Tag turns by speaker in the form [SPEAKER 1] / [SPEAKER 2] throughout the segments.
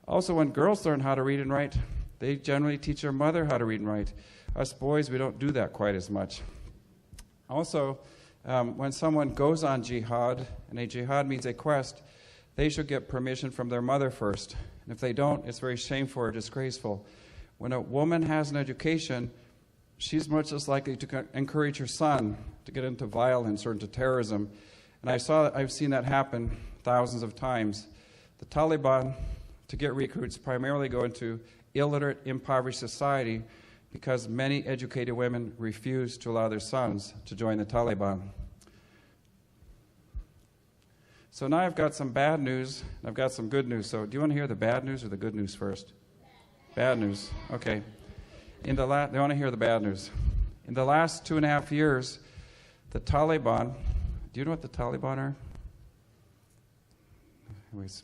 [SPEAKER 1] Also, when girls learn how to read and write, they generally teach their mother how to read and write. Us boys, we don't do that quite as much. Also, when someone goes on jihad, and a jihad means a quest, they should get permission from their mother first. And if they don't, it's very shameful or disgraceful. When a woman has an education, she's much less likely to encourage her son to get into violence or into terrorism. And I've seen that happen thousands of times. The Taliban, to get recruits, primarily go into illiterate, impoverished society because many educated women refuse to allow their sons to join the Taliban. So now I've got some bad news, and I've got some good news. So do you want to hear the bad news or the good news first? Bad news. Okay. They want to hear the bad news. In the last 2.5 years, the Taliban, do you know what the Taliban are? Anyways,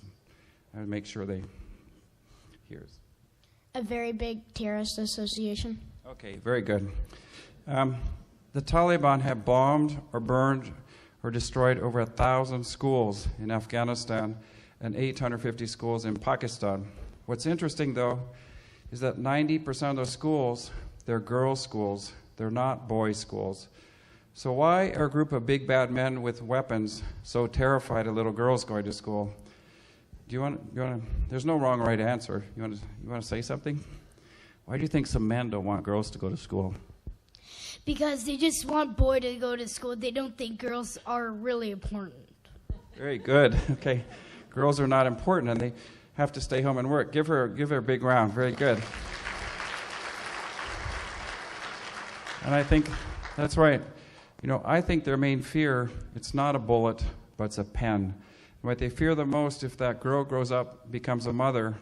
[SPEAKER 1] I would make sure they hear.
[SPEAKER 2] A very big terrorist association. Okay,
[SPEAKER 1] very good. The Taliban have bombed or burned or destroyed over 1,000 schools in Afghanistan and 850 schools in Pakistan. What's interesting, though, is that 90% of those schools, they're girls' schools. They're not boys' schools. So why are a group of big bad men with weapons so terrified of little girls going to school? There's no wrong or right answer. You want to say something? Why do you think some men don't want girls to go to school?
[SPEAKER 2] Because they just want boys to go to school. They don't think girls are really important.
[SPEAKER 1] Very good. Okay. Girls are not important, and they have to stay home and work. Give her a big round. Very good. And I think that's right. I think their main fear, it's not a bullet, but it's a pen. What they fear the most, if that girl grows up, becomes a mother,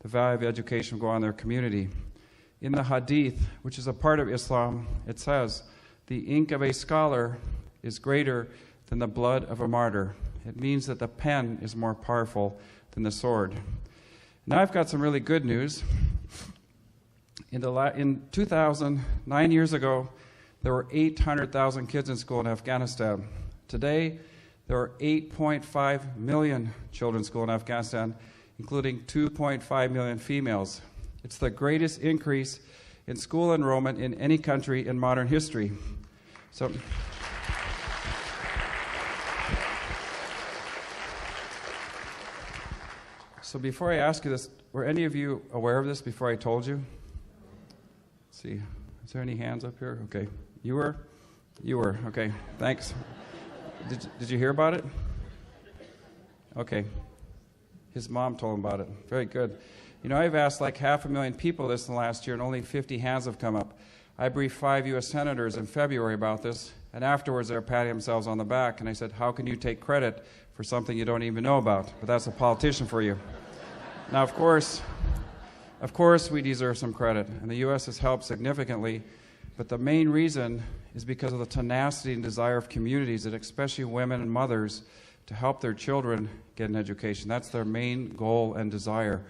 [SPEAKER 1] the value of education will go on in their community. In the Hadith, which is a part of Islam, it says, the ink of a scholar is greater than the blood of a martyr. It means that the pen is more powerful than the sword. Now I've got some really good news. In 2000, 9 years ago, there were 800,000 kids in school in Afghanistan. Today, there are 8.5 million children in school in Afghanistan, including 2.5 million females. It's the greatest increase in school enrollment in any country in modern history. So before I ask you this, were any of you aware of this before I told you? Let's see, is there any hands up here? Okay, you were? You were, okay, thanks. Did you hear about it? Okay. His mom told him about it. Very good. I've asked like 500,000 people this in the last year, and only 50 hands have come up. I briefed 5 U.S. senators in February about this, and afterwards they were patting themselves on the back, and I said, how can you take credit for something you don't even know about? But that's a politician for you. Now, of course, we deserve some credit, and the U.S. has helped significantly, but the main reason is because of the tenacity and desire of communities, and especially women and mothers, to help their children get an education. That's their main goal and desire.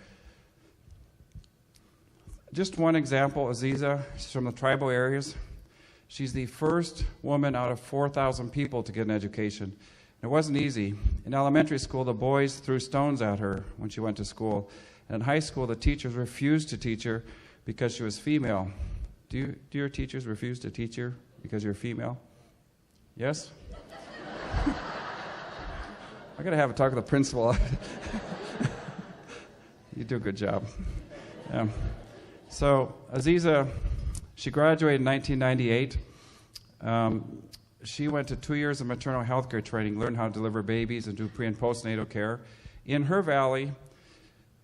[SPEAKER 1] Just one example, Aziza, she's from the tribal areas. She's the first woman out of 4,000 people to get an education. And it wasn't easy. In elementary school, the boys threw stones at her when she went to school. And in high school, the teachers refused to teach her because she was female. Do your teachers refuse to teach you because you're female? Yes? I got to have a talk with the principal. You do a good job. So Aziza, she graduated in 1998. She went to 2 years of maternal health care training, learned how to deliver babies and do pre- and postnatal care. In her valley,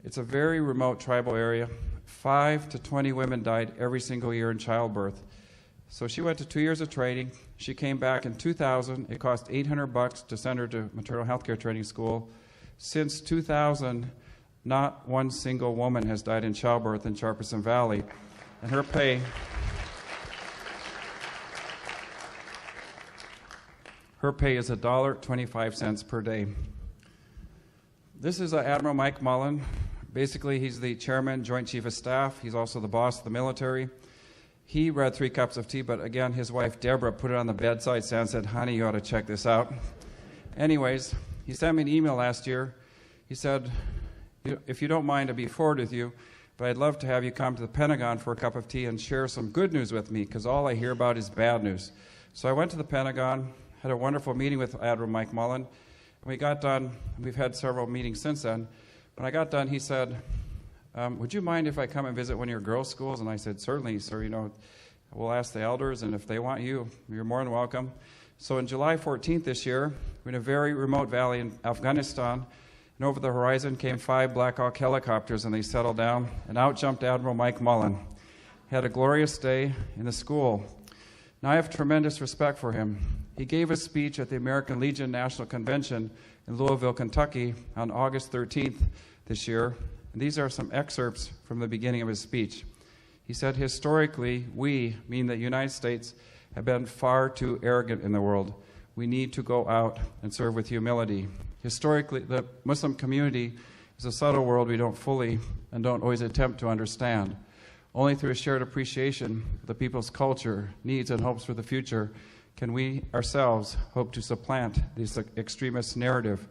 [SPEAKER 1] it's a very remote tribal area. 5 to 20 women died every single year in childbirth. So she went to 2 years of training. She came back in 2000. It cost $800 to send her to maternal health care training school. Since 2000, not one single woman has died in childbirth in Charperson Valley. And her pay is $1.25 per day. This is Admiral Mike Mullen. Basically, he's the chairman, Joint Chief of Staff. He's also the boss of the military. He read 3 cups of tea, but again, his wife, Deborah, put it on the bedside stand and said, honey, you ought to check this out. Anyways, he sent me an email last year. He said, if you don't mind, I'd be forward with you, but I'd love to have you come to the Pentagon for a cup of tea and share some good news with me, because all I hear about is bad news. So I went to the Pentagon, had a wonderful meeting with Admiral Mike Mullen. When we got done, we've had several meetings since then. When I got done, he said, would you mind if I come and visit one of your girls' schools? And I said, certainly, sir. We'll ask the elders, and if they want you, you're more than welcome. So on July 14th this year, we're in a very remote valley in Afghanistan, and over the horizon came 5 Black Hawk helicopters, and they settled down, and out jumped Admiral Mike Mullen. He had a glorious day in the school. Now, I have tremendous respect for him. He gave a speech at the American Legion National Convention in Louisville, Kentucky on August 13th this year, and these are some excerpts from the beginning of his speech. He said, historically, we, meaning the United States, have been far too arrogant in the world. We need to go out and serve with humility. Historically, the Muslim community is a subtle world we don't fully and don't always attempt to understand. Only through a shared appreciation of the people's culture, needs, and hopes for the future can we ourselves hope to supplant this extremist narrative.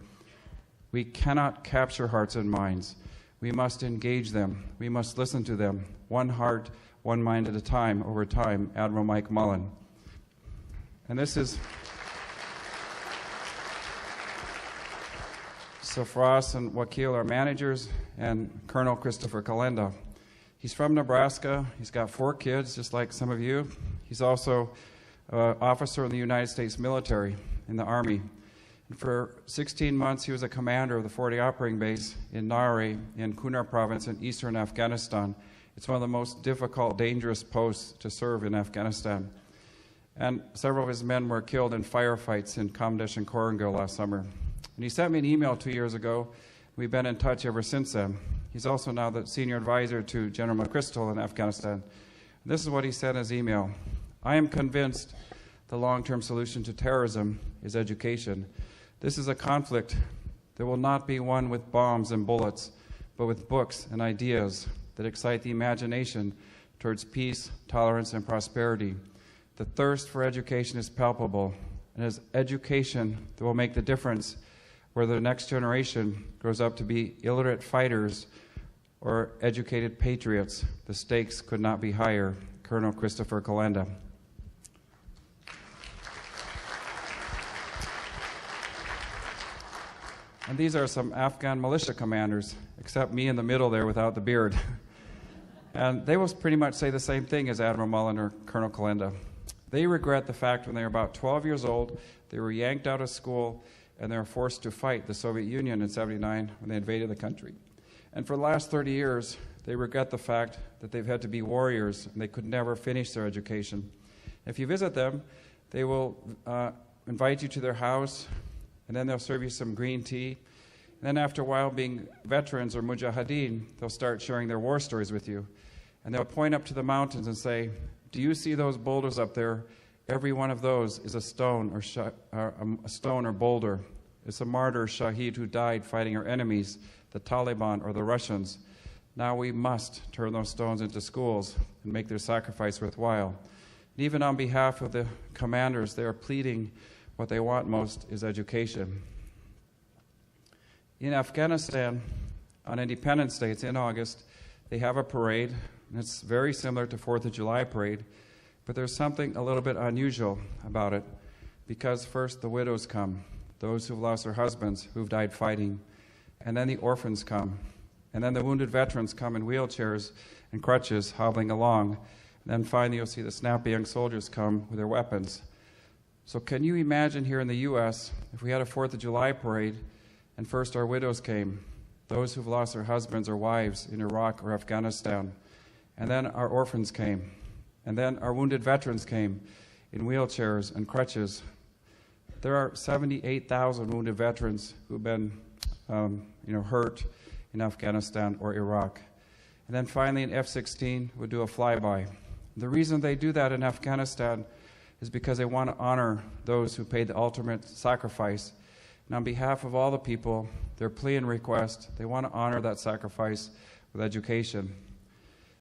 [SPEAKER 1] We cannot capture hearts and minds. We must engage them. We must listen to them. One heart, one mind at a time, over time, Admiral Mike Mullen. And this is Safras and Wakil, our managers, and Colonel Christopher Kalenda. He's from Nebraska. He's got 4 kids, just like some of you. He's also an officer in the United States military, in the Army. And for 16 months, he was a commander of the 40 operating base in Nare in Kunar province in eastern Afghanistan. It's one of the most difficult, dangerous posts to serve in Afghanistan. And several of his men were killed in firefights in Kamdesh and Korangil last summer. And he sent me an email 2 years ago. We've been in touch ever since then. He's also now the senior advisor to General McChrystal in Afghanistan. This is what he said in his email. I am convinced the long-term solution to terrorism is education. This is a conflict that will not be won with bombs and bullets, but with books and ideas that excite the imagination towards peace, tolerance, and prosperity. The thirst for education is palpable, and it is education that will make the difference whether the next generation grows up to be illiterate fighters or educated patriots. The stakes could not be higher. Colonel Christopher Kalenda. And these are some Afghan militia commanders, except me in the middle there without the beard. And they will pretty much say the same thing as Admiral Mullen or Colonel Kalenda. They regret the fact when they were about 12 years old, they were yanked out of school and they were forced to fight the Soviet Union in '79 when they invaded the country. And for the last 30 years, they regret the fact that they've had to be warriors and they could never finish their education. If you visit them, they will invite you to their house, and then they'll serve you some green tea. And then after a while, being veterans or mujahideen, they'll start sharing their war stories with you. And they'll point up to the mountains and say, do you see those boulders up there? Every one of those is a stone or boulder. It's a martyr, Shaheed, who died fighting our enemies, the Taliban or the Russians. Now we must turn those stones into schools and make their sacrifice worthwhile. And even on behalf of the commanders, they are pleading what they want most is education. In Afghanistan, on Independence Day, it's in August, they have a parade, and it's very similar to 4th of July parade, but there's something a little bit unusual about it, because first the widows come, those who've lost their husbands, who've died fighting, and then the orphans come, and then the wounded veterans come in wheelchairs and crutches, hobbling along, and then finally you'll see the snappy young soldiers come with their weapons. So can you imagine here in the U.S., if we had a 4th of July parade, and first our widows came, those who've lost their husbands or wives in Iraq or Afghanistan, and then our orphans came, and then our wounded veterans came in wheelchairs and crutches. There are 78,000 wounded veterans who've been hurt in Afghanistan or Iraq. And then finally an F-16 would do a flyby. The reason they do that in Afghanistan is because they want to honor those who paid the ultimate sacrifice. And on behalf of all the people, their plea and request, they want to honor that sacrifice with education.